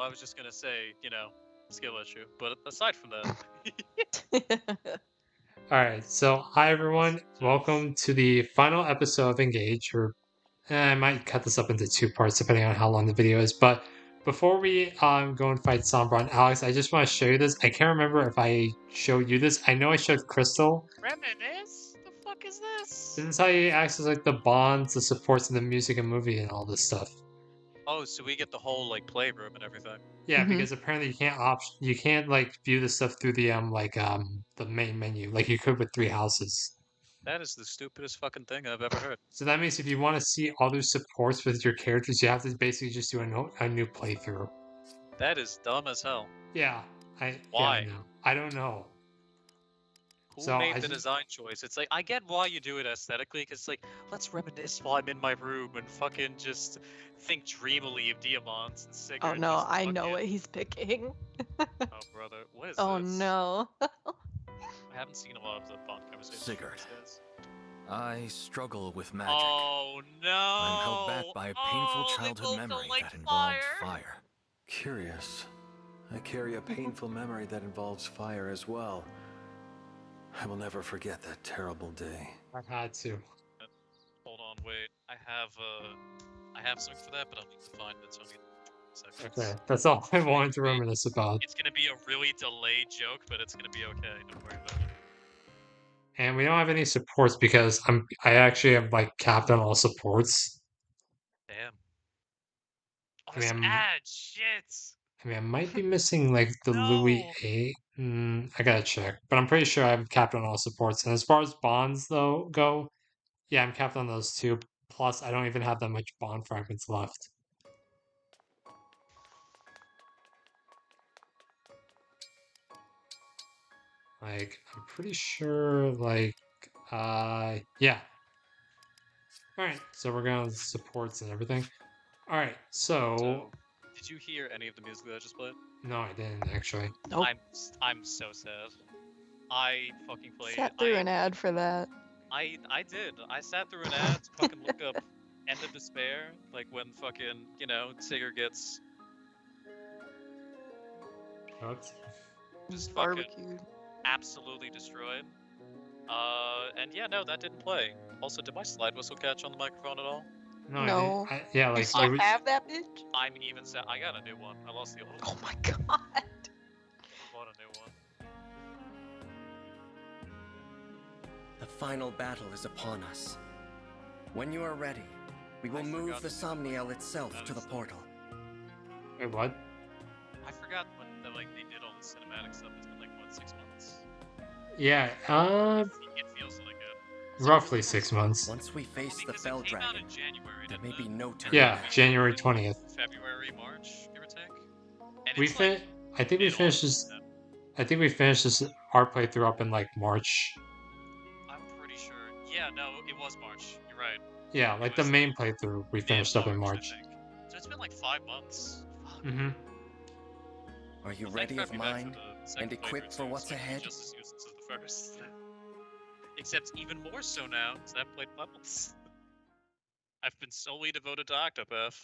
I was just gonna say, skill issue. But aside from that, Alright, so hi everyone, welcome to the final episode of Engage, or I might cut this up into two parts depending on how long the video is, but before we go and fight Sombra and Alex, I just want to show you this. I can't remember if I showed you this. I know I showed Crystal. reminisce. The fuck is this? This is how you access like the bonds, the supports, and the music and movie and all this stuff. Oh, so we get the whole like playroom and everything. Yeah, because apparently you can't like view this stuff through the main menu like you could with Three Houses. That is the stupidest fucking thing I've ever heard. So that means if you want to see other supports with your characters, you have to basically just do a new playthrough. That is dumb as hell. Yeah, I Why? know. I don't know. Who So made the design choice? It's like, I get why you do it aesthetically, because like, let's reminisce while I'm in my room and fucking just think dreamily of diamonds and cigarettes. Oh no, I know what he's picking. Oh brother, what is Oh this? no. I haven't seen a lot of the Bond conversations. Cigarette. I struggle with magic. Oh no! I'm held back by a painful childhood memory that involved fire. Curious. I carry a painful memory that involves fire as well. I will never forget that terrible day. I've had to. Hold on, wait. I have something for that, but I'll need to find it. So I'll need seconds. Okay, that's all I wanted to reminisce about. It's gonna be a really delayed joke, but it's gonna be okay. Don't worry about it. And we don't have any supports because I actually have like capped on all supports. Damn. Oh, I this mean, ad shit. I might be missing like the Louis No. 8. I gotta check, but I'm pretty sure I'm capped on all supports. And as far as bonds though go, yeah, I'm capped on those too. Plus, I don't even have that much bond fragments left. Like, I'm pretty sure, like, yeah. Alright, so we're going to supports and everything. Alright, so... Did you hear any of the music that I just played? No, I didn't, actually. Nope. I'm so sad. I fucking played Sat through an ad for that. I did. I sat through an ad to fucking look up End of Despair, like when fucking, Tigger gets What? just fucking Barbecued. absolutely destroyed. And yeah, no, that didn't play. Also, did my slide whistle catch on the microphone at all? No, No. I didn't. Yeah, You like, still it was... have that bitch? I'm even sad. I got a new one. I lost the old one. Oh my god. Bought a new one. The final battle is upon us. When you are ready, we will move the Somniel itself to the portal. Wait, what? I forgot when they did all the cinematic stuff. It's been like what, 6 months? Yeah, It feels like it. roughly 6 months. Once we face the Because Fell it came out Dragon, in January, there didn't may be it? no turn. Yeah, back. January 20th. February, March, give or take. And We it's like fin- I think we finished mid-August this... then. I think we finished this our playthrough up in like March. I'm pretty sure. Yeah, no, it was March. You're right. Yeah, like the was main playthrough we finished up in I March. think. So it's been like 5 months. Fuck. Mm-hmm. Are you Well, ready thank of God we back mind the second and equipped playthrough, for too. what's It's like ahead? just as useless as the first. Except even more so now, because I've played levels. I've been solely devoted to Octopath.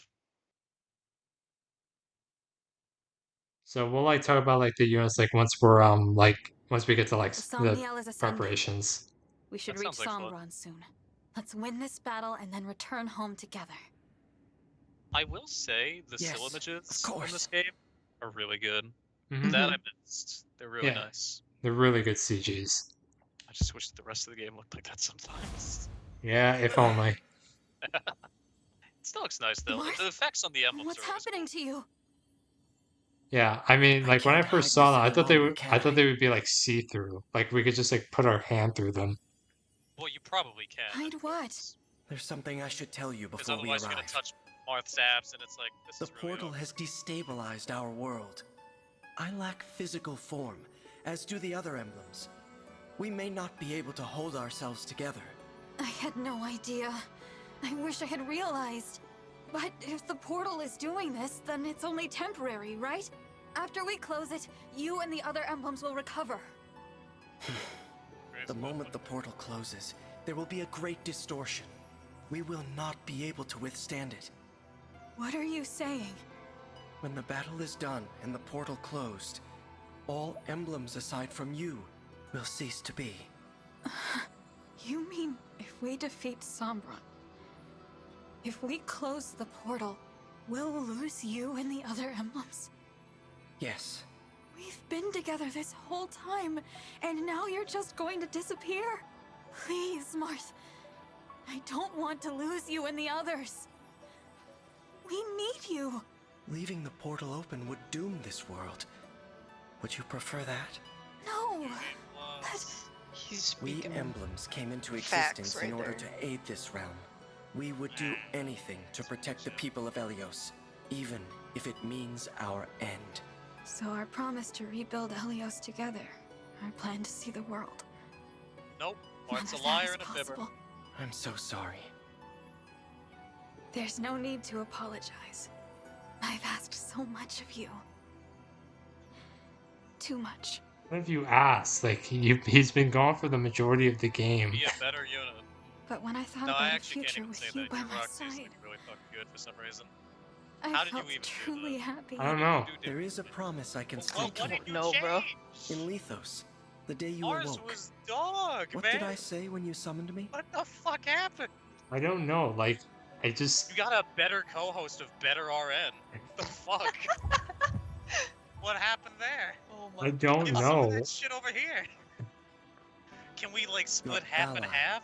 So we'll like talk about like the units like once we're once we get to like The the Somniel is ascending. preparations. We should That reach sounds like fun. Sombron soon. Let's win this battle and then return home together. I will say the Yes, still images of in course. this game are really good. Mhm. That I missed. They're really Yeah. nice. They're really good CGs. I just wish the rest of the game looked like that sometimes. Yeah, if only. It still looks nice though. Marth? The effects on the emblems What's are always happening to you? Yeah, I mean, I like when I can't first hide saw this them, I any thought they longer, would, can I thought I? they would be like see-through. Like we could just like put our hand through them. Well, you probably can. Hide what? There's something I should tell you Because before we otherwise you're gonna arrive. touch Marth's abs and it's like, this The is really portal awkward. has destabilized our world. I lack physical form, as do the other emblems. We may not be able to hold ourselves together. I had no idea. I wish I had realized. But if the portal is doing this, then it's only temporary, right? After we close it, you and the other emblems will recover. The moment the portal closes, there will be a great distortion. We will not be able to withstand it. What are you saying? When the battle is done and the portal closed, all emblems aside from you will cease to be. You mean if we defeat Sombra, if we close the portal, we'll lose you and the other emblems? Yes. We've been together this whole time, and now you're just going to disappear? Please, Marth. I don't want to lose you and the others. We need you. Leaving the portal open would doom this world. Would you prefer that? No. But He's We speaking. emblems came into facts existence right in order there. to aid this realm. We would do anything to protect the people of Helios, even if it means our end. so our promise to rebuild Helios together, our plan to see the world. Nope. None Mart's a of that liar is and a fibber. possible. I'm so sorry. There's no need to apologize. I've asked so much of you. Too much. What have you asked? Like, he's been gone for the majority of the game. Be a better unit. But when I thought No, I about a actually can't future even say with you that. by Your my Roxy's like side, really fucking good for some reason. I How did you felt even do truly that? happy. I don't know. There is a promise I can Well, still what keep. did you No, bro. change? In Lethos, the day you Ours awoke. was dog, What man. did I say when you summoned me? What the fuck happened? I don't know. Like, I just. You got a better co-host of Better RN. What the fuck? What happened there? Oh I my don't Give some of know. that shit over here. Can we like split Your half and ally, half?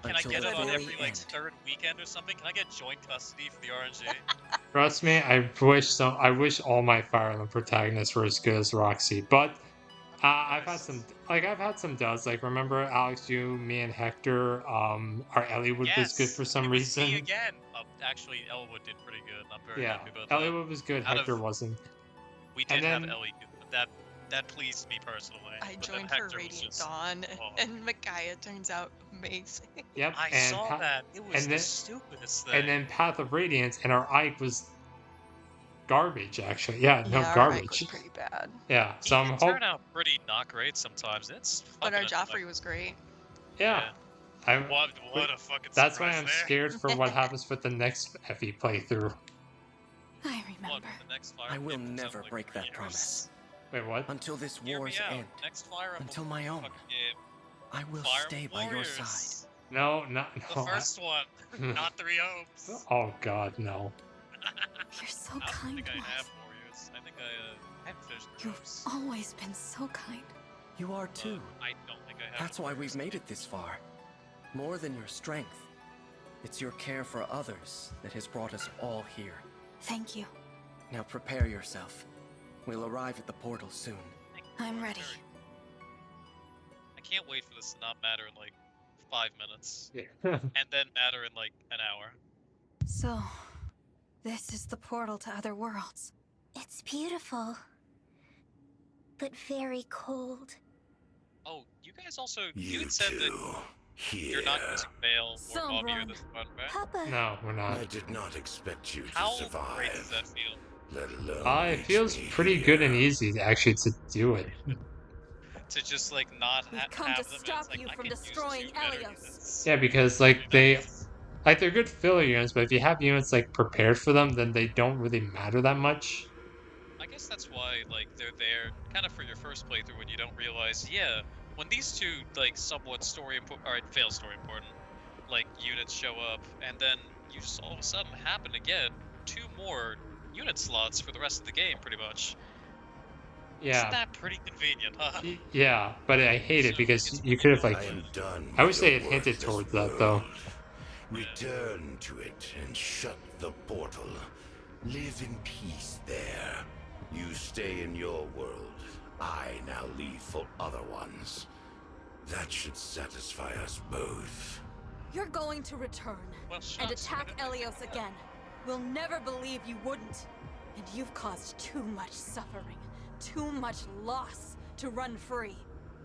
Can I until get the it on very every like end. third weekend or something? Can I get joint custody for the RNG? Trust me, I wish all my Fire Emblem protagonists were as good as Roxy, but I've had some duds. Like, remember Alex, you, me, and Hector. Our Elliewood was good Yes, for some it was reason. me again. Actually, Elwood did pretty good. I'm very Yeah, happy about that. Elliewood was good. Out of- Hector wasn't. We and did have then- Ellie, but that pleased me personally. I But then joined for Hector was Radiant just- Dawn, oh. and Micaiah turns out amazing. Yep. I and saw Pa- that. It was and the then- stupidest thing. And then Path of Radiance, and our Ike was garbage. Actually, yeah, no yeah, our Ike garbage. was pretty bad. Yeah, He so can I'm turn out pretty not great sometimes. It's But our fucking Joffrey annoying. was great. Yeah, I. What a fucking That's why surprise I'm there. scared for what happens with the next FE playthrough. I What, remember. the next Fire I will Emblem comes out in, never like break 3 that years? promise. Wait, what? Until this Hear me war's out. end, Next Fire Emblem until my own. fucking game. I will Fire stay by your Warriors. side. No, not The no. first one, not Three Hopes. Oh God, no. You're so I don't kind, think I have Marth. Warriors. I think I haven't finished Three You've Hopes. always been so kind. You are too. I don't think I have. That's why we've made it this far. More than your strength, it's your care for others that has brought us all here. Thank you. Now prepare yourself. We'll arrive at the portal soon. I'm ready. I can't wait for this to not matter in like 5 minutes, Yeah. and then matter in like an hour. So, this is the portal to other worlds. It's beautiful, but very cold. Oh, you guys also you had said that you're not using Veil or Bobbier Sombron. this one, right? Papa, No, we're I not. did not expect you to How survive, great does that feel? let alone It reach feels me pretty good and here. easy actually to do it. To just like not We've have come them, to and it's stop like, you I from can use this destroying unit better than Helios. this. Yeah, because like they're good filler units, but if you have units like prepared for them, then they don't really matter that much. I guess that's why like they're there kind of for your first playthrough when you don't realize, yeah, when these two like somewhat story important, or fail story important, like units show up, and then you just all of a sudden happen to get 2 more unit slots for the rest of the game, pretty much. Isn't Yeah, that pretty convenient, huh? yeah, but I hate it So because it's you could have I like. am done. I with wish they your had hinted worthless towards that, though. world. Return to it and shut the portal. Live in peace there. You stay in your world. I now leave for other ones. That should satisfy us both. You're going to return Well, and shucks. attack Helios again. We'll never believe you wouldn't. And you've caused too much suffering, too much loss to run free.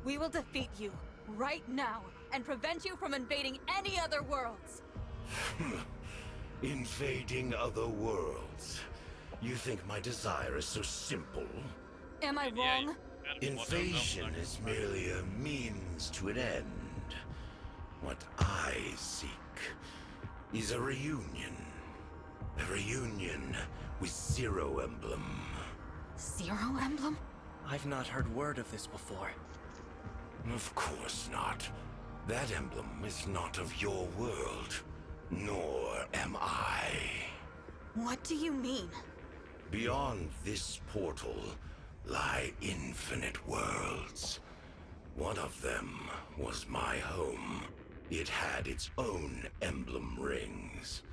We will defeat you right now and prevent you from invading any other worlds. Invading other worlds. You think my desire is so simple? Am I Yeah, wrong? you gotta be one of those Invasion numbers. is merely a means to an end. What I seek is a reunion. A reunion with Zero Emblem. Zero Emblem? I've not heard word of this before. Of course not. That emblem is not of your world, nor am I. What do you mean? Beyond this portal lie infinite worlds. One of them was my home. It had its own emblem rings,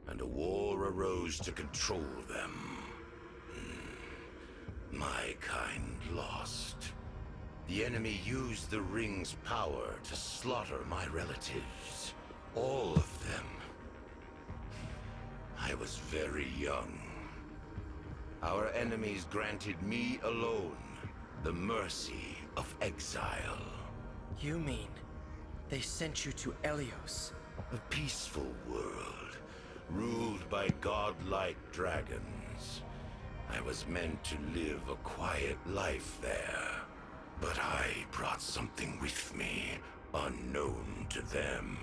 and a war arose to control them. My kind lost. The enemy used the ring's power to slaughter my relatives. All of them. I was very young. Our enemies granted me alone the mercy of exile. You mean they sent you to Elios? A peaceful world, ruled by godlike dragons. I was meant to live a quiet life there. But I brought something with me, unknown to them.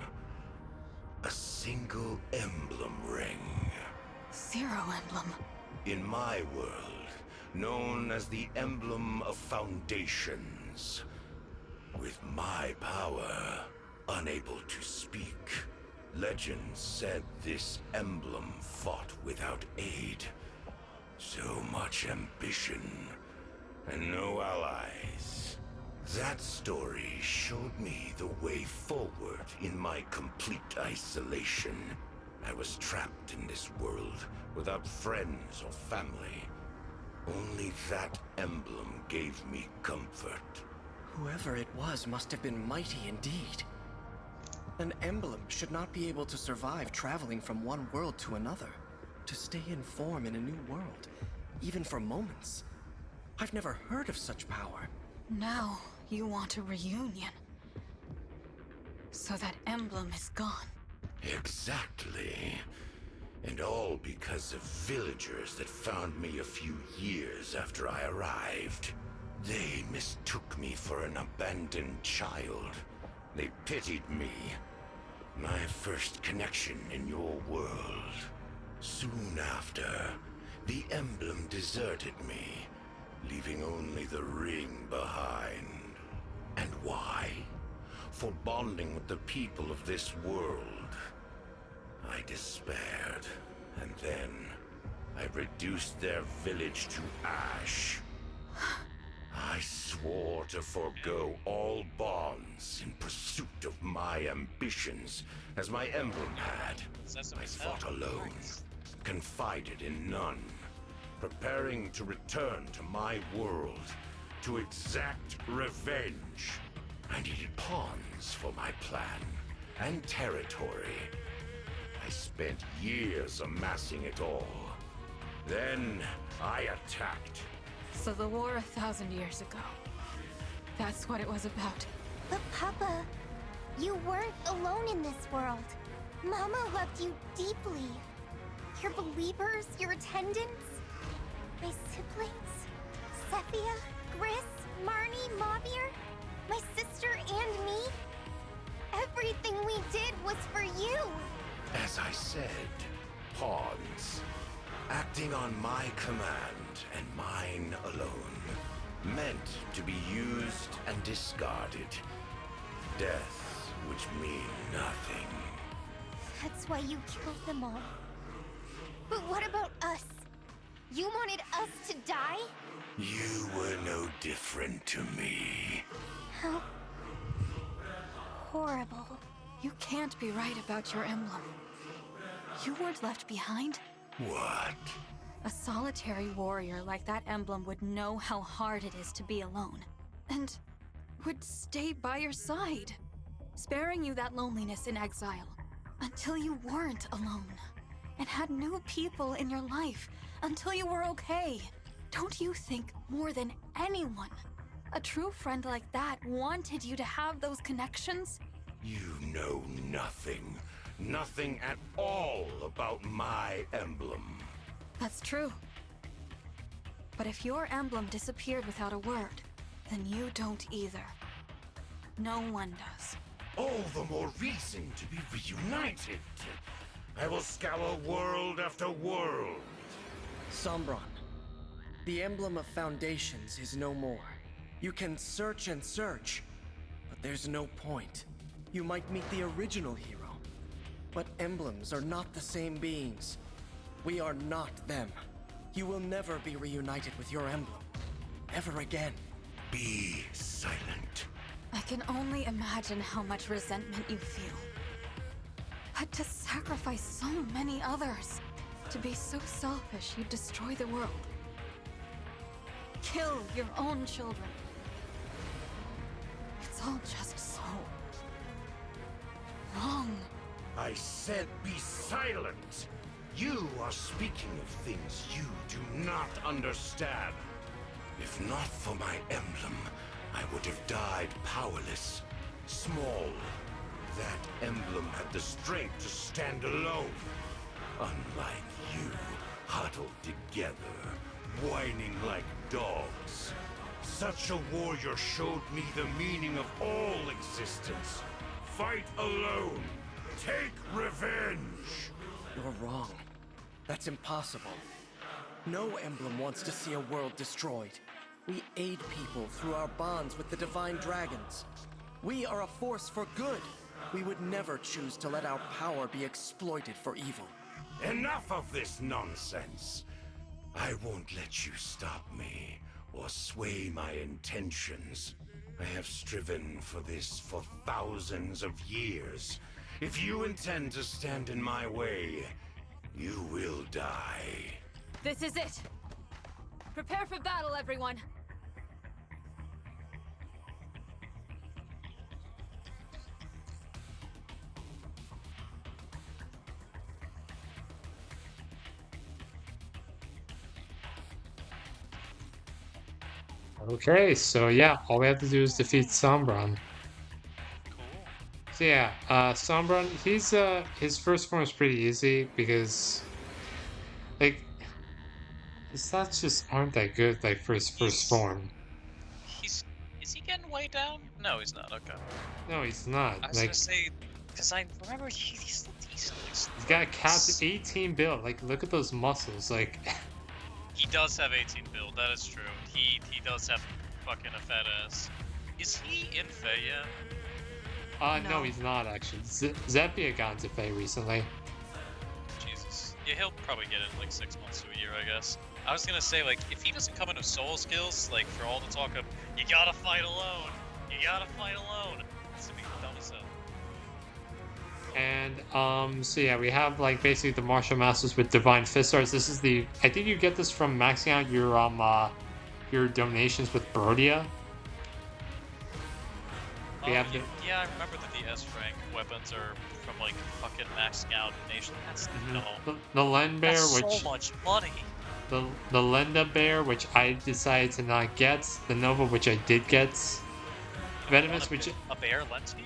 A single emblem ring. Zero Emblem. In my world, known as the Emblem of Foundations. With my power, unable to speak, legends said this emblem fought without aid. So much ambition, and no allies. That story showed me the way forward in my complete isolation. I was trapped in this world without friends or family. Only that emblem gave me comfort. Whoever it was must have been mighty indeed. An emblem should not be able to survive traveling from one world to another. To stay in form in a new world, even for moments. I've never heard of such power. Now you want a reunion. So that emblem is gone. Exactly. And all because of villagers that found me a few years after I arrived. They mistook me for an abandoned child. They pitied me. My first connection in your world. Soon after, the emblem deserted me, leaving only the ring behind. And why? For bonding with the people of this world. I despaired, and then I reduced their village to ash. I swore to forego all bonds in pursuit of my ambitions, as my emblem had. I fought alone, confided in none, preparing to return to my world, to exact revenge. I needed pawns for my plan, and territory. I spent years amassing it all. Then I attacked. So the war 1,000 years ago. That's what it was about. But Papa, you weren't alone in this world. Mama loved you deeply. Your believers, your attendants, my siblings, Sephia, Gris, Marnie, Mavir, my sister and me. Everything we did was for you. As I said, pawns. Acting on my command and mine alone. Meant to be used and discarded. Deaths which mean nothing. That's why you killed them all. But what about us? You wanted us to die? You were no different to me. How horrible. You can't be right about your emblem. You weren't left behind. What? A solitary warrior like that emblem would know how hard it is to be alone. And would stay by your side, sparing you that loneliness in exile. Until you weren't alone. And had new people in your life. Until you were okay. Don't you think more than anyone, a true friend like that wanted you to have those connections? You know nothing. Nothing at all about my emblem. That's true. But if your emblem disappeared without a word, then you don't either. No one does. All the more reason to be reunited. I will scour world after world, Sombron, the emblem of foundations is no more. You can search and search, but there's no point. You might meet the original hero, but emblems are not the same beings. We are not them. You will never be reunited with your emblem. Ever again. Be silent. I can only imagine how much resentment you feel. But to sacrifice so many others, to be so selfish you destroy the world. Kill your own children. It's all just so wrong. I said be silent. You are speaking of things you do not understand. If not for my emblem, I would have died powerless, small. That emblem had the strength to stand alone. Unlike you, huddled together, whining like dogs. Such a warrior showed me the meaning of all existence. Fight alone. Take revenge. You're wrong. That's impossible. No emblem wants to see a world destroyed. We aid people through our bonds with the divine dragons. We are a force for good. We would never choose to let our power be exploited for evil. Enough of this nonsense. I won't let you stop me or sway my intentions. I have striven for this for thousands of years. If you intend to stand in my way, you will die. This is it. Prepare for battle, everyone. Okay, so yeah, all we have to do is defeat Sombron. Cool. So yeah, Sombron, his first form is pretty easy because like his stats just aren't that good like for his first form. Is he getting way down? No, he's not. Okay. No, he's not. I was Like gonna say, because I remember he's still decent. he's got a capped 18 build. Like look at those muscles. Like He does have 18 build. That is true. He does have fucking a fat ass. Is he in Fae yet? no, No. he's not actually. Zepia got into Fae recently. Jesus. Yeah, he'll probably get it in like 6 months to a year, I guess. I was gonna say, like, if he doesn't come into soul skills, like, for all the talk of, you gotta fight alone, you gotta fight alone, it's gonna be dumb as hell. And so yeah, we have like basically the martial masters with divine fist stars. This is the I think you get this from maxing out your donations with Brodia. We have the Yeah, I remember that the S rank weapons are from, like, fucking maxing out nation. That's the Len Bear, That's which so much money. the Lenda Bear, which I decided to not get. The Nova, which I did get. Venomous, which A bear lent to you?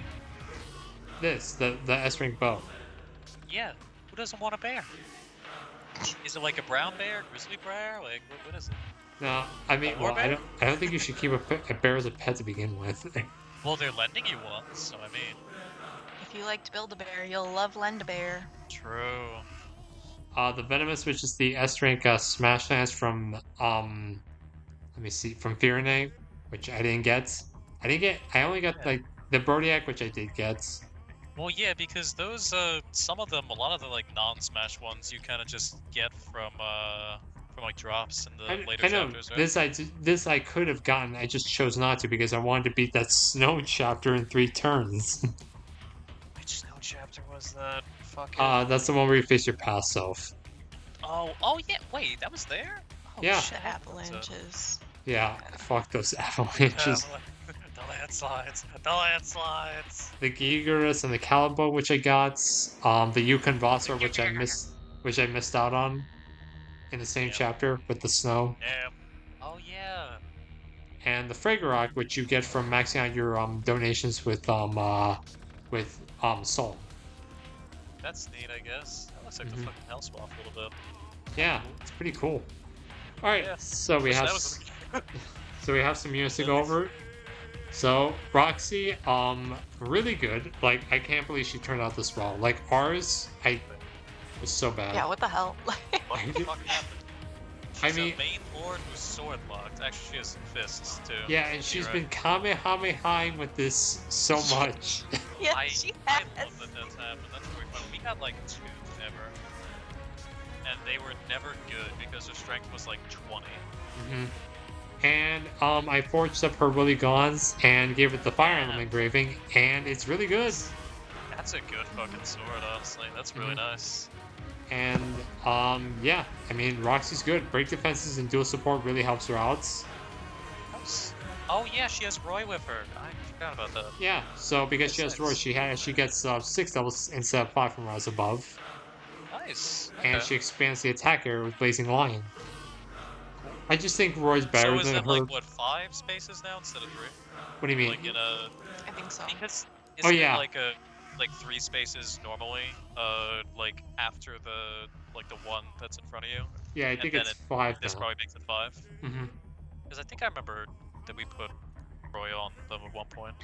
the S rank bow. Yeah, who doesn't want a bear? Is it like a brown bear, grizzly bear? Like, what is it? No, I mean, A well, bear? I don't think you should keep a bear as a pet to begin with. Well, they're lending you one, so I mean. If you like to build a bear, you'll love Lend a Bear. True. The Venomous, which is the S rank Smash Lance from let me see, from Fahrenheit, which I didn't get. I only got like the Brodiac, which I did get. Well, yeah, because those, some of them, a lot of the, like, non-Smash ones, you kind of just get from like, drops in the later I know chapters, right? this I could have gotten. I just chose not to because I wanted to beat that snow chapter in 3 turns. Which snow chapter was that? Fucking... That's the one where you face your past self. Oh, yeah, wait, that was there? Oh, Yeah. shit, avalanches. Yeah, fuck those avalanches. The landslides, the landslides. The Gigerus and the Calibo, which I got. The Yukon Vossar, which I missed out on in the same chapter with the snow. Yeah. Oh, yeah. And the Fragorok, which you get from maxing out your donations with Soul. That's neat, I guess. That looks like the fucking hell swap a little bit. Yeah, it's pretty cool. All right, Yeah. so we Wish have that was so we have some units to go over. So Roxy, really good. Like I can't believe she turned out this well. Like ours, I was so bad. Yeah, what the hell? What the fuck happened? I She's mean, a main lord who's sword locked. Actually, she has fists too. yeah, and she's You're been right. Kamehamehaing with this so much. Yeah, I she I has. love that that's happened. That's very fun. We got like 2 ever, and they were never good because her strength was like 20. hmm And I forged up her Willy Gons and gave it the Fire Emblem Yeah. engraving, and it's really good. That's a good fucking sword, honestly. That's really Mhm. nice. And yeah, I mean Roxy's good. Break defenses and dual support really helps her out. Oh yeah, she has Roy with her. I forgot about that. Yeah, so because she That's has Roy, nice. she gets 6 levels instead of 5 from Rise Above, Nice. and Okay. she expands the attack area with Blazing Lion. I just think Roy's So better is than it her. like what 5 spaces now instead of 3? What do you mean? Like in a I think so. because Oh, isn't yeah. it like 3 spaces normally? Like after the one that's in front of you. Yeah, I And think then it's 5 this now. probably makes it 5. hmm Because I think I remember that we put Roy on them at one point.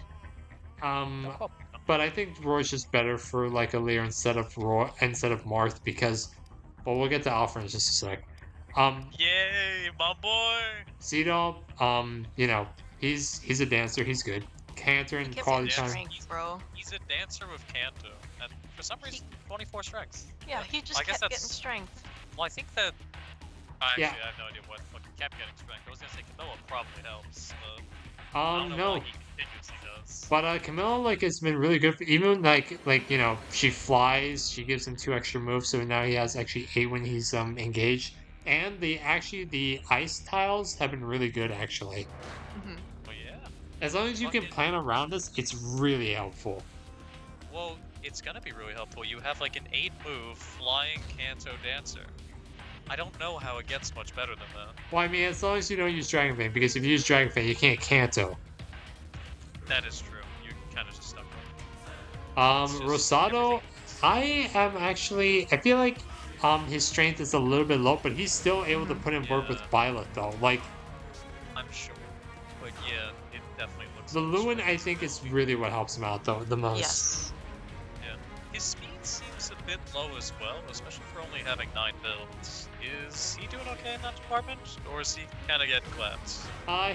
But I think Roy's just better for like a Lear instead of Marth because, well, we'll get to Alpha in just a sec. Yay, my boy! Zito, you know, he's a dancer, he's good. Cantor He and gives quality you time. strength, bro. He's a dancer with Kanto, and for some reason, 24 strength. Yeah, he just I guess kept getting that's- strength. Well, I think that. Actually, Yeah. I have no idea what fucking kept getting strength. I was gonna say Camilla probably helps, but I don't know No. why he continuously does. But Camilla like has been really good. Even like you know she flies. She gives him 2 extra moves, so now he has actually 8 when he's engaged. And the ice tiles have been really good actually. Hmm. Oh yeah. As long as you can Fucking- plan around this, it's really helpful. Well, it's gonna be really helpful. You have like an 8-move flying Kanto dancer. I don't know how it gets much better than that. Well, I mean, as long as you don't use Dragon Vein, because if you use Dragon Vein, you can't Kanto. That is true. You kind of just stuck with it. It's just Rosado, everything. I am actually. I feel like his strength is a little bit low, but he's still able to put in work with Yeah. Violet though. Like I'm sure. But yeah, it definitely looks the like Lewin, strength I is think is definitely- really what helps him out though the most. Yes. Yeah. His speed seems a bit low as well, especially for only having 9 builds. Is he doing okay in that department? Or is he kind of getting clapped?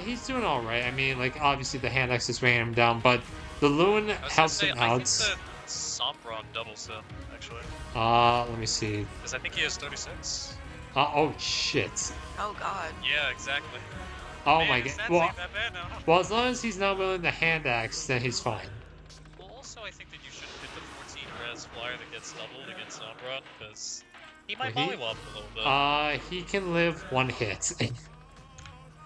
He's doing all right. I mean, like obviously the hand X is weighing him down, but the Lewin I was gonna helps say, him I out. think that Sombron doubles him, actually. Let me see. Because I think he has 36. Oh shit. Oh god. Yeah, exactly. Oh Man, my his god. stats Well, ain't that bad now. well, as long as he's not willing to hand axe, then he's fine. Well, also, I think that you should hit the 14 res flyer that gets doubled against Sombron, because he might Well, he- mollywop a little bit. He can live 1 hit.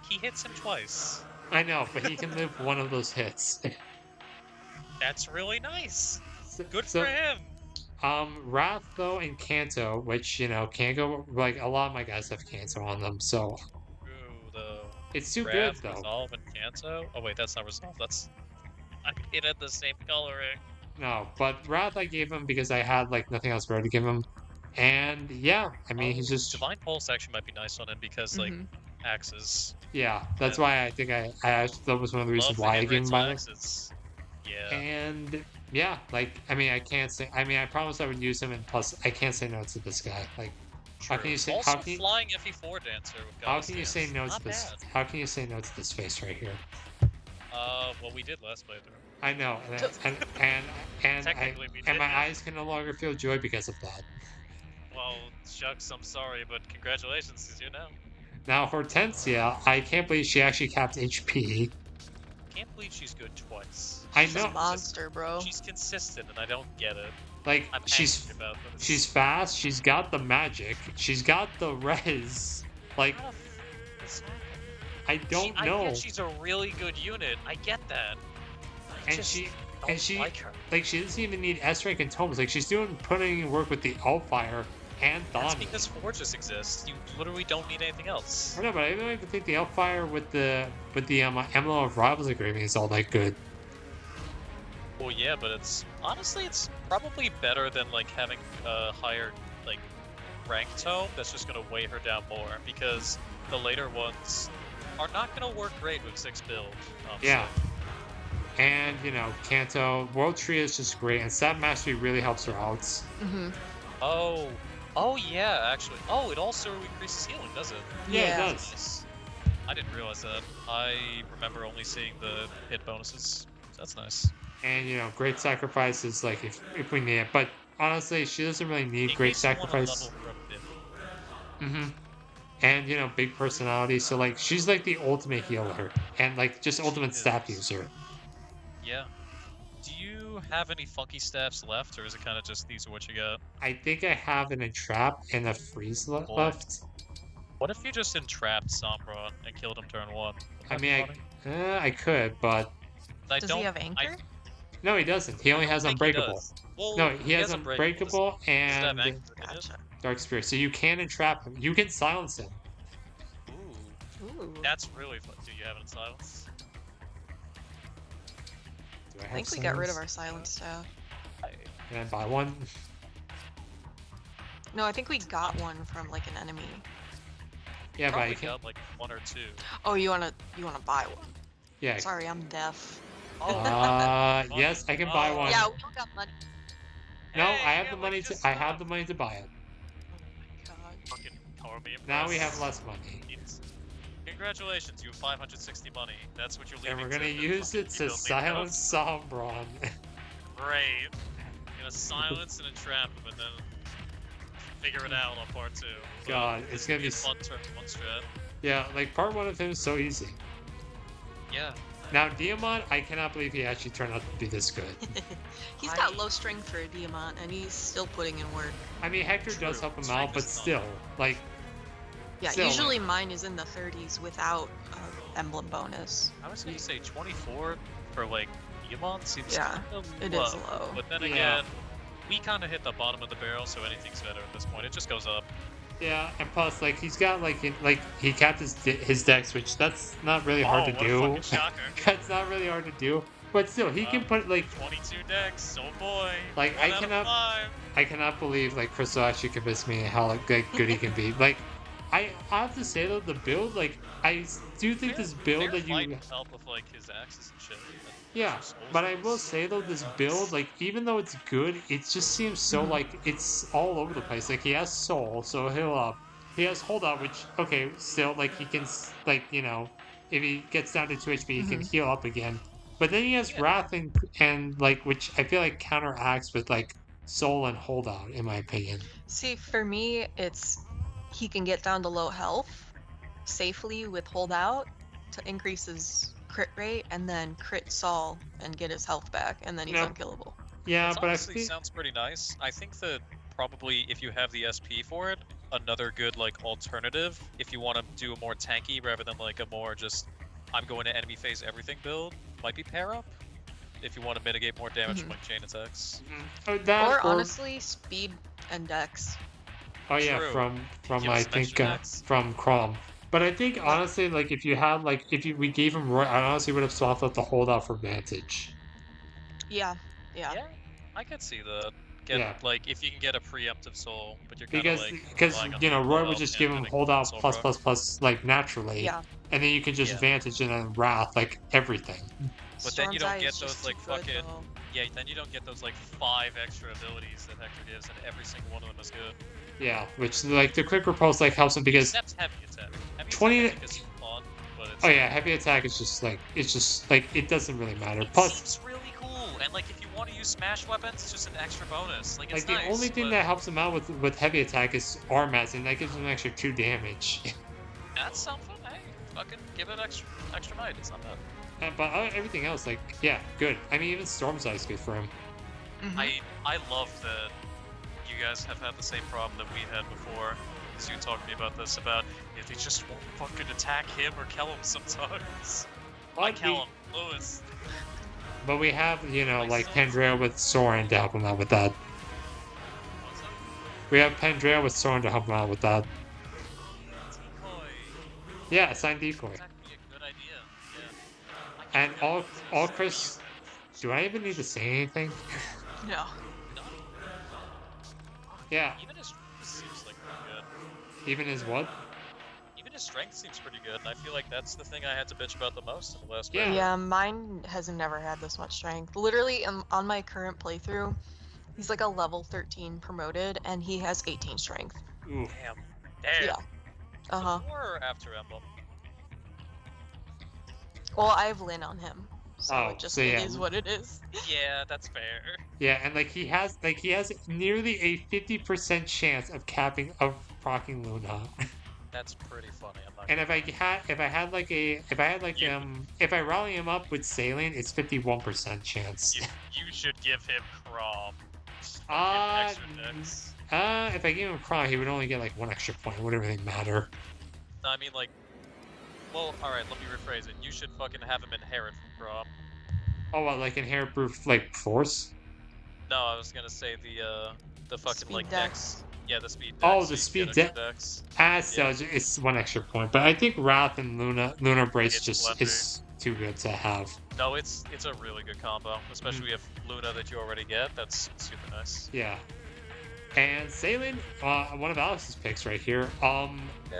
He hits him twice. I know, but he can live 1 of those hits. That's really nice. So- Good so, for him. Wrath though and Kanto, which you know can't go like a lot of my guys have Kanto on them, so True, though. it's too Wrath, good though. Resolve, and Kanto? Oh wait, that's not Resolve. That's... It had the same coloring. No, but Wrath I gave him because I had like nothing else better to give him, and yeah, I mean he's just Divine Pulse actually might be nice on him because, like, axes. yeah. That's why I think I actually that was one of the reasons Love the why I hit gave him rates on Violence. axes. Yeah. And yeah, like I mean I can't say I mean I promised I would use him, and plus I can't say no to this guy. Like how can you say Also, how can you, flying FE4 dancer with how Goddess can you say Dance. no Not to this? bad. How can you say no to this face right here? Well, we did last playthrough. I know, and Technically, we and did, my yeah. eyes can no longer feel joy because of that. Well, shucks, I'm sorry, but congratulations, because you know. Now Hortensia, I can't believe she actually capped HP. Can't believe she's good twice. I She's know. a monster, bro. She's consistent, and I don't get it. Like I'm she's angry about this. she's fast. She's got the magic. She's got the res. Like How the f- is- I don't I know. get she's a really good unit. I get that. I And just she don't and she like her. like she doesn't even need S rank and tomes. Like she's putting in work with the Elfire and That's Thani. because Forges exists. You literally don't need anything else. I know, but I don't even think the Elfire with the Emblem of Rivals engraving is all that good. Well, yeah, but it's honestly it's probably better than like having a higher like rank tome that's just gonna weigh her down more because the later ones are not gonna work great with 6 build. Yeah. And you know, Kanto, World Tree is just great, and Stat Mastery really helps her out. Mm-hmm. Oh, Oh yeah, actually. Oh, it also increases healing, does it? Yeah, Yeah. it does. Nice. I didn't realize that. I remember only seeing the hit bonuses. That's nice. And great sacrifice is like if we need it. But honestly, she doesn't really need In great case you want to sacrifice. level her up a bit. Mm-hmm. And big personality. So like she's like the ultimate healer and like just She ultimate staff is. user. Yeah. Do you have any funky staffs left, or is it kind of just these are what you got? I think I have an entrap and a freeze Boy. left. What if you just entrapped Sombron and killed him turn 1? Would I that mean, be funny? I could, but Does he have anchor? no, he doesn't. He only I don't has think he Unbreakable. does. Well, No, he has Unbreakable. Unbreakable Does it have and anchor in it? Gotcha. Dark Spirit. So you can entrap him. You can silence him. Ooh. Ooh. That's really fun. Do you have it in silence? Do I I have think we got rid of silence? our silence staff. Can I buy one? No, I think we got one from like an enemy. Yeah, but Probably I can. got like 1 or 2. Oh, you wanna buy one? Yeah. Sorry, I'm deaf. Yes, I can buy one. Yeah, we don't got money. No, Hey, I have yeah, the like money to. just I have the money to buy it. Oh my god. Fucking Army Now we have impressed. less money, Congratulations, you have 560 money. That's what you're leaving. and we're gonna to the use it fucking to rebuild silence Sombron. Great. Gonna silence and entrap him, and then figure it out on part 2. But God, it's gonna be fun turn 1 strat. Yeah, like part 1 of him is so easy. Yeah. Now Diamond, I cannot believe he actually turned out to be this good. He's got low strength for a Diamant, and he's still putting in work. I mean, Hector does True. help him Strength out, but is not- still, like, Yeah, Still, usually mine is in the 30s without emblem bonus. I was gonna say 24 for like Yamon seems Yeah, kind of it low. is low. But then Yeah. again, we kind of hit the bottom of the barrel, so anything's better at this point. It just goes up. yeah, and plus, like, he's got he capped his dex, which that's not really hard to what a do. fucking shocker. That's not really hard to do, but still, he can put like 22 decks, oh boy. Like, One out of 5. I cannot believe like Crystal actually convinced me how like good he can be. Like, I have to say though, the build, like, I do think this build that you might help with like his axes and shit. Yeah, but I will say though, this build, like, even though it's good, it just seems so like it's all over the place. Like, he has soul, so he'll up. He has hold up, which okay, still like he can like if he gets down to 2 HP, he can heal up again. But then he has wrath and like which I feel like counteracts with like soul and holdout, in my opinion. See, for me, it's he can get down to low health safely with holdout to increase his crit rate, and then crit Saul and get his health back, and then he's No. unkillable. Yeah, It but I honestly think sounds pretty nice. I think that probably if you have the SP for it, another good like alternative if you want to do a more tanky rather than like a more just I'm going to enemy phase everything build might be pair up. If you want to mitigate more damage from like chain attacks. that Or honestly, speed and dex. Oh yeah, True. from Give I us some think extra decks. from Crom. But I think honestly, like if you had like we gave him Roy, I honestly would have swapped out the holdout for Vantage. Yeah, yeah. Yeah, I could see that. Get Yeah. like if you can get a preemptive soul, but you're kind of Because like because relying on Roy holdout would just and give him having holdout soul plus proc. plus plus like naturally, Yeah. and then you can just Yeah. Vantage and then Wrath like everything. But then you Storm's don't Eye get is those just like too good, fucking though. yeah. Then you don't get those like 5 extra abilities that Hector gives, and every single one of them is good. Yeah, which like the quick repulse like helps him because Except heavy attack. Heavy 20 attack I think is fun, but it's oh yeah, heavy attack is just like it doesn't really matter. it Plus seems really cool, and like if you want to use smash weapons, it's just an extra bonus. Like it's like nice. the only thing but that helps him out with heavy attack is Armaz, and that gives him an extra 2 damage. that's something. Hey, fucking give it extra might. It's not bad. But everything else, like, yeah, good. I mean, even Storm's Eye is good for him. I love that you guys have had the same problem that we had before. Because you talked to me about this, about if they just won't fucking attack him or kill him sometimes. Like Callum, Lewis. But we have, Like like so- Pandrea with Soren to help him out with that. What's up? We have Pandrea with Soren to help him out with that. Decoy. Yeah, assign decoy. That's actually a good idea. Yeah. I And can't all forget about Chris, do I even need to say anything? No. No. Yeah, Even his strength seems like pretty good. even his what? Even his strength seems pretty good, and I feel like that's the thing I had to bitch about the most in the last Yeah. bit. Yeah, mine has never had this much strength. Literally, on my current playthrough, He's like a level 13 promoted, and he has 18 strength. Ooh. Damn. Yeah. Uh-huh. Or after Emblem. Well, I have Lin on him, so Oh, it just so it yeah. is what it is. Yeah, that's fair. Yeah, and like he has nearly a 50% chance of proccing Luna. That's pretty funny. I'm not And gonna if I rally him up with Saline, it's 51% chance. You should give him Crom. Uh, Extra dex. If I gave him Cry, he would only get like 1 extra point. It wouldn't really matter. I mean, like, well, alright, let me rephrase it. You should fucking have him inherit from Crom. Oh, well, like inherent proof, like force? No, I was gonna say the fucking Speed like dex. Yeah, the speed dex. Oh, so the you speed get extra dex. dex. So it's 1 extra point. But I think Wrath and Lunar Brace It's just plenty. is too good to have. No, it's a really good combo, especially if Luna that you already get. That's super nice. Yeah. And Saline, one of Alex's picks right here,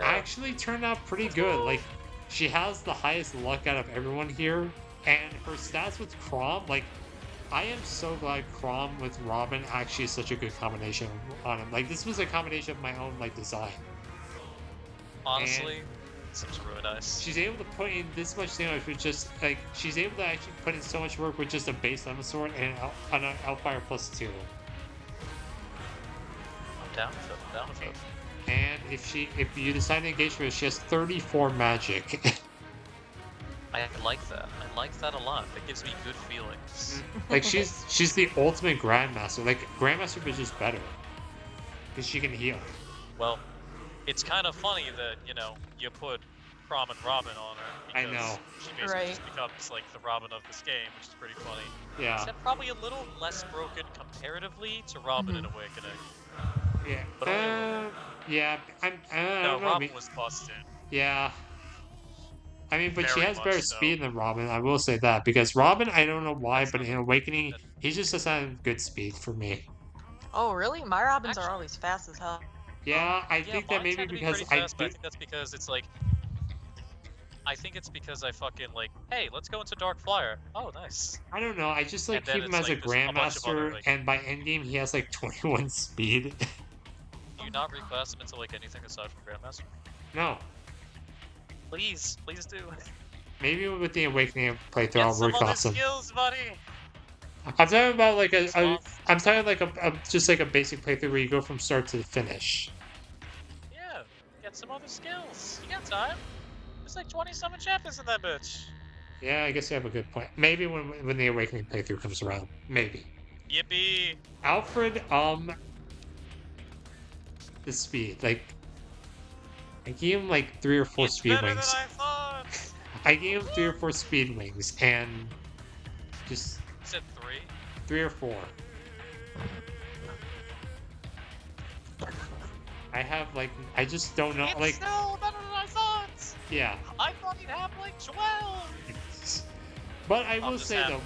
actually turned out pretty good. Like, she has the highest luck out of everyone here, and her stats with Chrom, like, I am so glad Chrom with Robin actually is such a good combination on him. Like, this was a combination of my own, like, design. Honestly, seems really nice. She's able to put in this much damage with just, like, she's able to actually put in so much work with just a base Lemon Sword and an Outfire +2. I'm down with it. I'm down with it. And if you decide to engage her, she has 34 magic. I like that. I like that a lot. That gives me good feelings. Like she's the ultimate Grandmaster. Like Grandmaster, but just better. Because she can heal. Well, it's kind of funny that, you know, you put Chrom and Robin on her. I know. She basically Right. just becomes like the Robin of this game, which is pretty funny. Yeah. Except probably a little less broken comparatively to Robin in Awakening. Yeah. But only a little bit. Yeah. I No, don't know. Robin was busted. Yeah. I mean, but she Very has much better so. speed than Robin. I will say that because Robin, I don't know why, but in Awakening, he just doesn't have good speed for me. Oh, really? My Robins Actually- are always fast as hell. Yeah, I Yeah, think that mine maybe tend to be because pretty fast, but I think that's because it's like. I think it's because I fucking like, hey, let's go into Dark Flyer. Oh, nice. I don't know. I just like And then keep him it's as a like there's a bunch of other, Grandmaster, like- and by endgame he has like 21 speed. Do you not reclass him into like anything aside from Grandmaster? No. Please do. Maybe with the Awakening playthrough, Get I'll some other reclass him. skills, buddy. I'm talking about like Small. I'm talking like just like a basic playthrough where you go from start to finish. Yeah, get some other skills. You got time. There's like 20-something chapters in that bitch. Yeah, I guess you have a good point. Maybe when the Awakening playthrough comes around, maybe. Yippee. Alfred, the speed, like I gave him like 3 or 4 It's speed better wings. than I thought. I gave him 3 or 4 speed wings, and just You said 3? 3 or 4. I have like I just don't know It's like still better than I thought. yeah. I thought he'd have like 12. But I I'm will just say happy. though,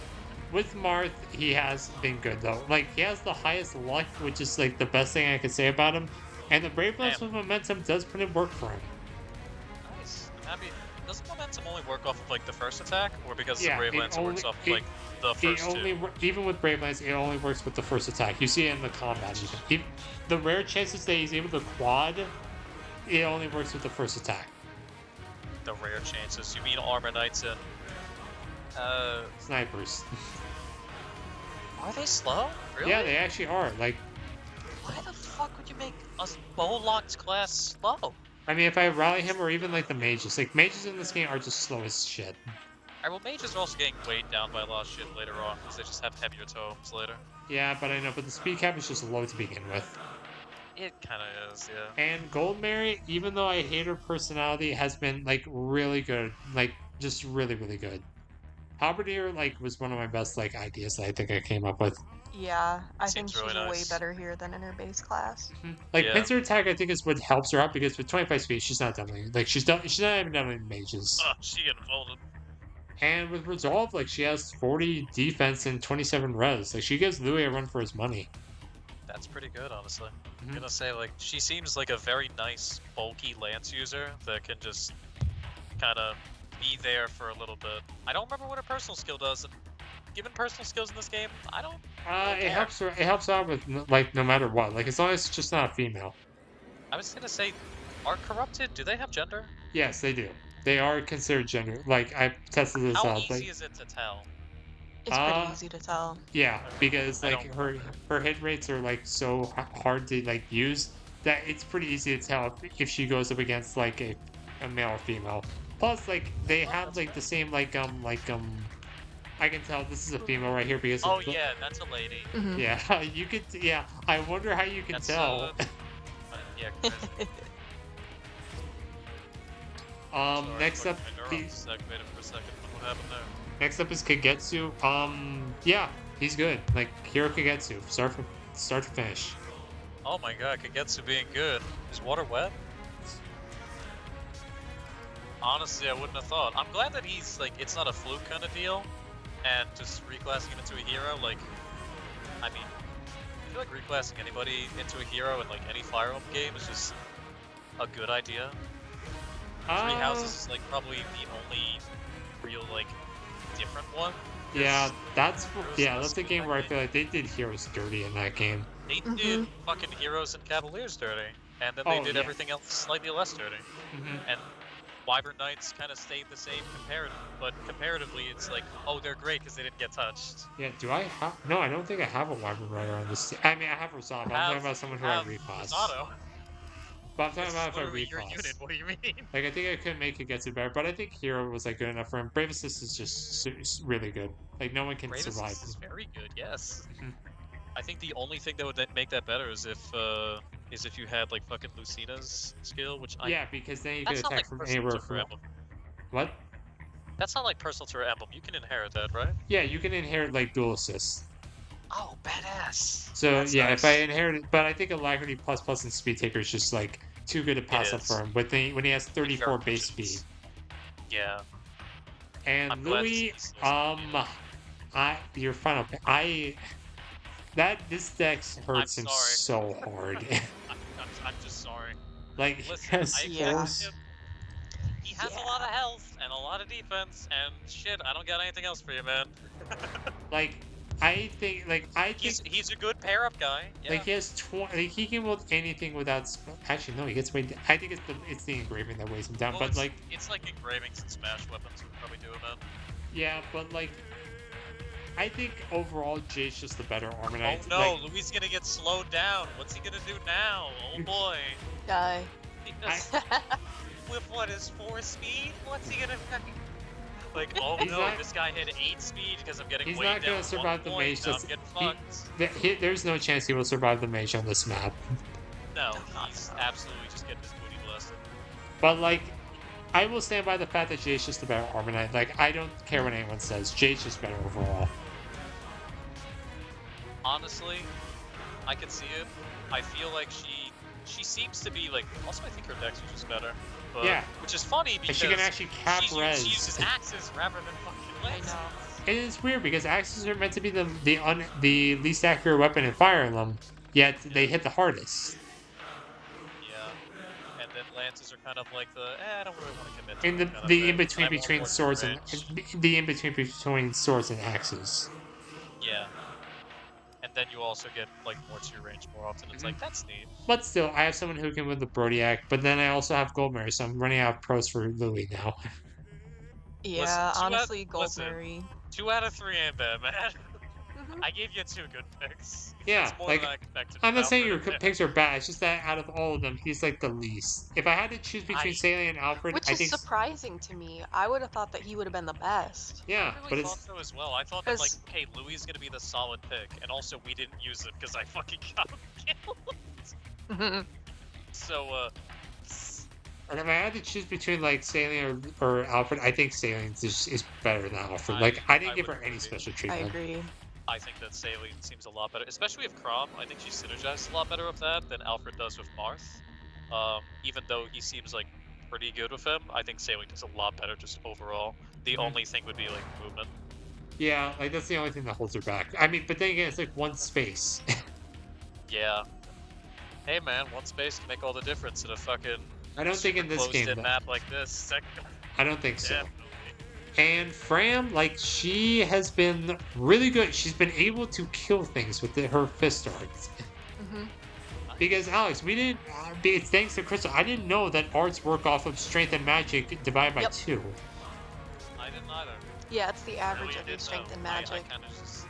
with Marth, he has been good though. Like he has the highest luck, which is like the best thing I could say about him. And the Brave Lance with momentum does put in work for him. Nice. I'm happy. Doesn't momentum only work off of like the first attack, or because Yeah, the Brave it Lance works only- off of like the first two? Even with Brave Lance, it only works with the first attack. You see it in the combat even. The rare chances that he's able to quad, it only works with the first attack. The rare chances. You mean Armor Knights and Snipers. are they slow? Really? Yeah, they actually are. Like, Why the fuck would you make a bow-locked class slow? I mean, if I rally him or even like the mages, like mages in this game are just slow as shit. Alright, well, mages are also getting weighed down by a lot of shit later on, because they just have heavier tomes later. Yeah, but I know, but the speed cap is just low to begin with. It kind of is, yeah. And Gold Mary, even though I hate her personality, has been like really good, like just really, really good. Halberdier like was one of my best like ideas that I think I came up with. Yeah, I think Seems she's really way nice. better here than in her base class. Like Yeah. pincer attack, I think is what helps her out because with 25 speed, she's not done any, like she's not even done any mages. Oh, she getting folded. And with resolve, like she has 40 defense and 27 res. Like she gives Louis a run for his money. That's pretty good, honestly. Mhm. I'm gonna say, like, she seems like a very nice, bulky lance user that can just kind of be there for a little bit. I don't remember what her personal skill does, and given personal skills in this game, I don't. It helps her. It helps out with like no matter what. Like as long as it's just not a female. I was gonna say, are corrupted? Do they have gender? Yes, they do. They are considered gender. Like I tested this How out. easy Like is it to tell? It's pretty easy to tell. yeah, Okay. because I like don't- her hit rates are like so hard to like use that it's pretty easy to tell if she goes up against like a male or female. Plus, like they Oh, have that's like fair. the same I can tell this is a female right here because Oh yeah, that's a lady. Mhm. yeah, you could yeah. I wonder how you can That's tell. yeah. 'Cause sorry, Next up, my neurons activated for a second. What happened there? next up is Kagetsu. Yeah, he's good. Like Hiro Kagetsu, start to finish. Oh my god, Kagetsu being good. Is water wet? Honestly, I wouldn't have thought. I'm glad that he's like, it's not a fluke kind of deal, and just reclassing him into a hero. Like, I mean, I feel like reclassing anybody into a hero in like any Fire Emblem game is just a good idea. Three Houses is like probably the only real like different one. Yeah, that's Heroes that's a must be game where I like- feel like they did heroes dirty in that game. They did fucking Heroes and Cavaliers dirty, and then they Oh, did yeah. everything else slightly less dirty. Mhm. And Wyvern Knights kind of stayed the same but comparatively, it's like, oh, they're great because they didn't get touched. Yeah, do I have? No, I don't think I have a Wyvern Rider on this. I mean, I have Rosado. I'm talking about someone who I reclass. Rosado. But I'm talking This about is if I literally your reclass. unit. What do you mean? Like, I think I could make it Getsu better, but I think Hero was like good enough for him. Brave Assist is just really good. Like, no one can Brave survive. Assist is very good. Yes. Mhm. I think the only thing that would make that better is if you had like fucking Lucina's skill, which I Yeah, because then you could that's not attack like from personal anywhere to from. her emblem. What? That's not like personal to her emblem. You can inherit that, right? Yeah, you can inherit like dual assist. Oh, badass. So That's yeah, nice. if I inherited, but I think Alacrity plus plus and Speed Taker is just like too good to pass up is. for him. But then when he has 34 base options. speed, Yeah. and I'm glad to Louis, see this your final, this deck hurts him sorry. so hard. I'm just sorry. Like Listen, yes, I Yeah. expect him. He has a lot of health and a lot of defense, and shit, I don't got anything else for you, man. like I think He's a good pair up guy. Yeah. like he has 20. Like, he can wield anything without. Actually, no, he gets weighed. I think it's the engraving that weighs him down. Well, but like it's like engravings and smash weapons would probably do it, man. yeah, but like I think overall Jay's just the better armor Oh knight. no, Like, Louis is gonna get slowed down. What's he gonna do now? Oh boy. Die. Because with what is 4 speed? What's he gonna fucking like? Oh He's no, not- this guy had 8 speed because I'm getting he's weighed not gonna down survive 1 the point, mage. now That's I'm getting fucked. there's no chance he will survive the mage on this map. No, he's absolutely just getting his booty blasted. But like, I will stand by the fact that Jay's just the better armor knight. Like, I don't care what anyone says. Jay's just better overall. Honestly, I can see it. I feel like she seems to be like. Also, I think her dex is just better. But, Yeah. Which is funny And because she can actually cap she res. uses axes rather than fucking I lances. know. It is weird because axes are meant to be the least accurate weapon in Fire Emblem, yet they hit the hardest. Yeah. And then lances are kind of like I don't really want to commit to In them kind of the thing. in between I want between more swords and range. the in between between swords and axes. Yeah. And then you also get like more to your range more often. It's like that's neat. But still, I have someone who can win the Brodiac, but then I also have Goldmary, so I'm running out of pros for Louis now. Yeah, Listen, honestly, listen. Goldberry. 2 out of 3 ain't bad, man. Mhm. I gave you 2 good picks. Yeah, That's more like, than I expected. I'm not from saying your Alfred. picks are bad. It's just that out of all of them, he's like the least. If I had to choose between Saley and Alfred, Which I is think surprising to me. I would have thought that he would have been the best. yeah, I but really it's thought so as well. I thought that like, 'Cause- okay, Louis is gonna be the solid pick, and also we didn't use it because I fucking got him killed. So and if I had to choose between like Salient or Alfred, I think Salient is better than Alfred. Like I didn't I give her would any agree. special I treatment. agree. I think that Salient seems a lot better, especially with Crom. I think she synergizes a lot better with that than Alfred does with Marth. Even though he seems like pretty good with him, I think Salient does a lot better just overall. The Mhm. only thing would be like movement. Yeah, like that's the only thing that holds her back. I mean, but then again, it's like one space. Yeah. Hey man, one space can make all the difference in a fucking I don't think in this game. closed-in Though. map like this. I don't think so. Definitely. And Fram, like, she has been really good. She's been able to kill things with her fist arts. Mhm. Because Alex, we didn't. It's thanks to Crystal. I didn't know that arts work off of strength and magic divided by Yep. 2. I didn't either. Yeah, it's the average Really of your didn't strength know. and I magic. kind of just.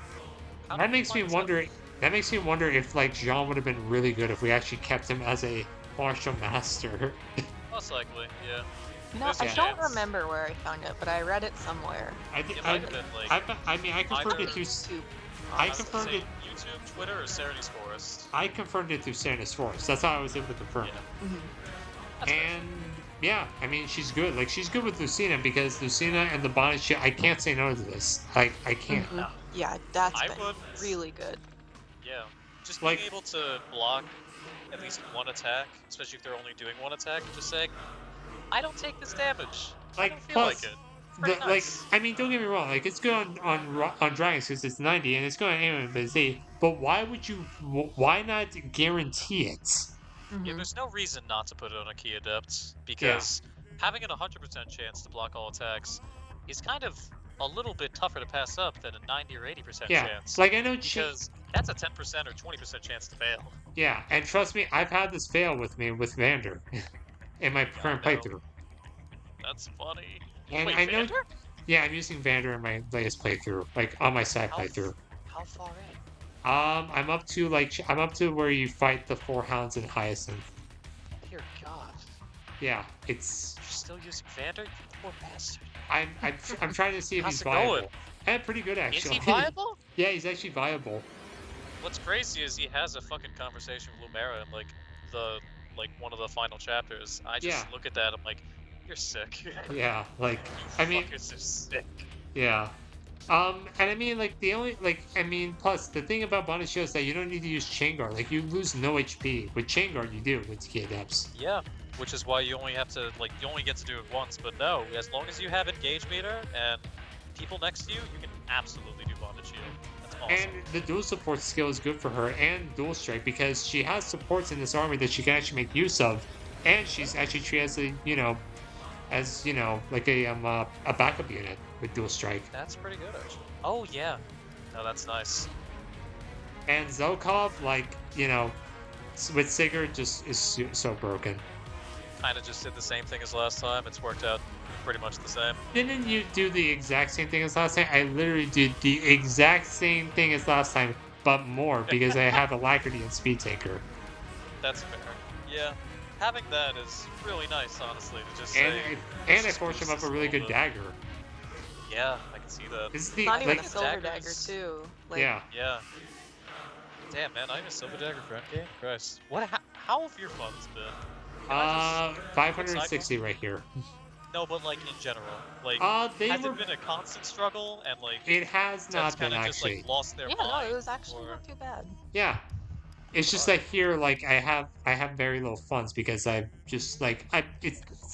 That makes me wonder. That makes me wonder if like Jean would have been really good if we actually kept him as a martial master. Most likely, yeah. You know, There's I a don't chance. remember where I found it, but I read it somewhere. I think. It might have been like. I mean, I confirmed it either through. YouTube. I was gonna confirmed say it. YouTube, Twitter, or Serenity's Forest. I confirmed it through Santa's Force. That's how I was able to confirm Yeah. it. Mhm. That's fair. And yeah, I mean, she's good. Like, she's good with Lucina because Lucina and the bonnet shit. I can't say no to this. Like, I can't. Mhm. Yeah, that's I been would- really good. Yeah. Just Like- being able to block at least one attack, especially if they're only doing one attack, and just saying, I don't take this damage. I Like, don't feel plus, like it. Pretty nice. Like, I mean, don't get me wrong. Like, it's good on Dragons because it's 90, and it's good on Alien because it's 80. But why would you? Why not guarantee it? Yeah, Mhm. there's no reason not to put it on a key adept, because having an 100% chance to block all attacks is kind of a little bit tougher to pass up than a 90 or 80% Yeah, chance. like I know. Because that's a 10% or 20% chance to fail. Yeah, and trust me, I've had this fail with me with Vander in my current know. playthrough. That's funny. And Wait, I know. Vander? Yeah, I'm using Vander in my latest playthrough, like on my side How playthrough. How far in? I'm up to I'm up to where you fight the 4 hounds in Hyacinth. Dear God. Yeah, it's. You're still using Vander? You poor bastard. I'm trying to see if How's he's it going? viable. And pretty good Is actually. he viable? Yeah, he's actually viable. What's crazy is he has a fucking conversation with Lumera in one of the final chapters. I just Yeah. look at that, I'm like, you're sick. Yeah, like You I mean, fuckers are sick. yeah. And I mean, like the only plus the thing about Bonnet Show is that you don't need to use Chain Guard. Like you lose no HP with Chain Guard. You do with Key Adepts. Yeah, which is why you only have to you only get to do it once. But no, as long as you have Engage Meter and people next to you, you can absolutely do Bonded Shield. That's awesome. And the dual support skill is good for her, and dual strike because she has supports in this army that she can actually make use of, and she's actually treated as like a backup unit with dual strike. That's pretty good actually. Oh yeah, no, that's nice. And Zelkov, with Sigurd, just is so broken. Kind of just did the same thing as last time. It's worked out pretty much the same. Didn't you do the exact same thing as last time? I literally did the exact same thing as last time, but more because I have Alacrity and Speed Taker. That's fair. Yeah, having that is really nice, honestly. To just And say. I forced him up a really good dagger. Yeah, I can see that. This is the Not even like, a silver dagger daggers. too. Like, yeah. Yeah. Damn, man, I have a silver dagger for endgame. Christ, what? How have your funds been? Can I just- 560 right here. No, but like in general, like They has were. it been a constant struggle and like It has not Ted's been kinda just actually. like lost their Yeah, no, mind? it was actually or... not too bad. Yeah. It's just that here, like I have very little funds because I just it's the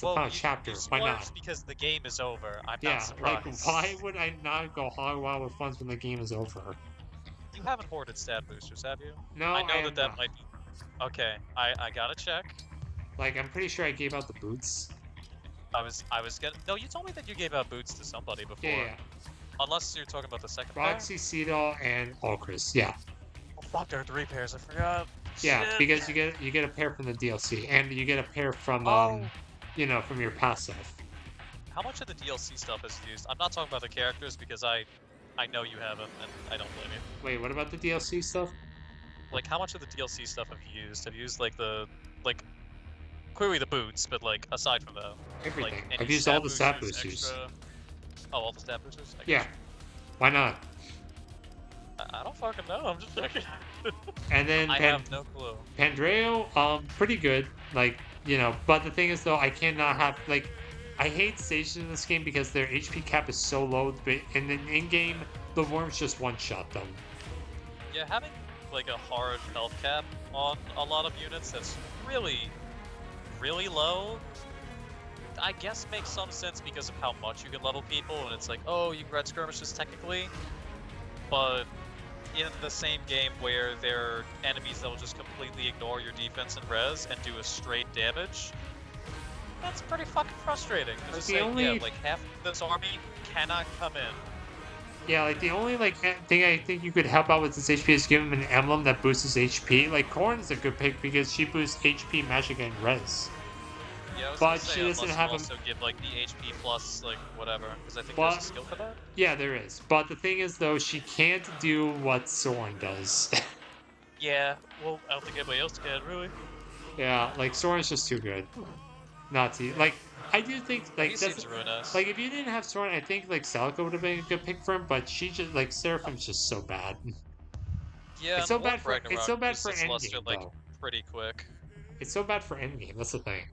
Well, final you, chapter. you Why splurged not? because the game is over. I'm Yeah, not surprised. like why would I not go hog wild with funds when the game is over? You haven't hoarded stat boosters, have you? No, I know have that not. might be. Okay, I gotta check. Like I'm pretty sure I gave out the boots. I was gonna. No, you told me that you gave out boots to somebody before. Yeah. Unless you're talking about the second Roxy, Cedal, and Ulcris. Yeah. pair. Oh, fuck, there are 3 pairs. I forgot. Yeah, Shit. because you get a pair from the DLC, and you get a pair from Oh. from your past stuff. How much of the DLC stuff is used? I'm not talking about the characters because I know you haven't, and I don't blame you. Wait, what about the DLC stuff? Like, how much of the DLC stuff have you used? Have you used clearly the boots, but like aside from that, Everything. like, any I've used all the stat boosters. extra- Oh, all the stat boosters? I Yeah. guess. Why not? I don't fucking know. I'm just checking. And then I have no clue. Pandreo, pretty good. But the thing is though, I cannot have I hate stages in this game because their HP cap is so low, but in game the worms just one shot them. Yeah, having like a hard health cap on a lot of units that's really, really low, I guess makes some sense because of how much you can level people, and it's like, oh, you can red skirmishes technically, but in the same game where there are enemies that will just completely ignore your defense and res and do a straight damage, That's pretty fucking frustrating. Like, Just the say, only- yeah, like half this army cannot come in. Yeah, like the only thing I think you could help out with this HP is give him an emblem that boosts his HP. Like Corrin is a good pick because she boosts HP, magic, and res. Yeah, I was But gonna say, she doesn't unless have you him- also give like the HP plus like whatever, because I think But- there's a skill for that. Yeah, there is. But the thing is, though, she can't do what Soren does. Yeah, well, I don't think anybody else can really. Yeah, like Soren's just too good. Not to like. I do think like He that's seems really nice. like if you didn't have Soren, I think like Celica would have been a good pick for him. But she just like Seraphim's just so bad. Yeah, It's so and bad for Ragnarok it's so bad for boosted Luster, endgame like though. pretty quick. It's so bad for endgame. That's the thing.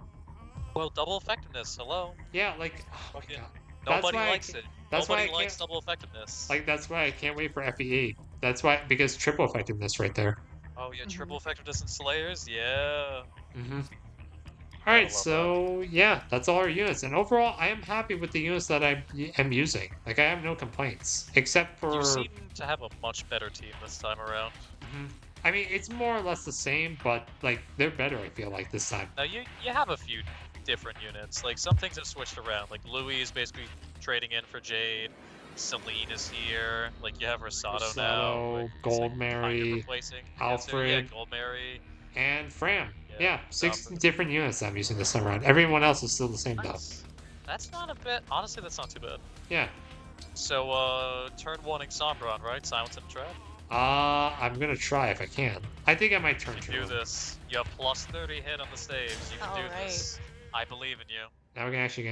Well, double effectiveness. Hello. Yeah, like oh my Fucking god. That's nobody why I likes ca- it. that's why Nobody I likes can't- double effectiveness. Like that's why I can't wait for FE8. That's why because triple effectiveness right there. Oh yeah, triple effectiveness and Slayers. Yeah. Mm-hmm. Gotta Alright, love so yeah, that's all our units. And overall, I am happy with the units that I am using. Like, I have no complaints. Except for... You seem to have a much better team this time around. Mhm. I mean, it's more or less the same, but, like, they're better, I feel like, this time. Now you have a few different units. Like some things have switched around. Like Louis is basically trading in for Jade. Celine is here. Like you have Rosado now. Rosado, Like, Gold kind of Mary, replacing Alfred. Yeah, Gold Mary. And Fram. Yeah, Yeah, 6 Alfred. different units I'm using this time around. Everyone else is still the same, though. Nice. That's not a bit. Honestly, that's not too bad. Yeah. So, turn 1 Sombron, right? Silence and Trap. I'm gonna try if I can. I think I might turn You to can do this. You have plus 30 hit on the saves. You can do Alright. this. I believe in you. Now we can actually get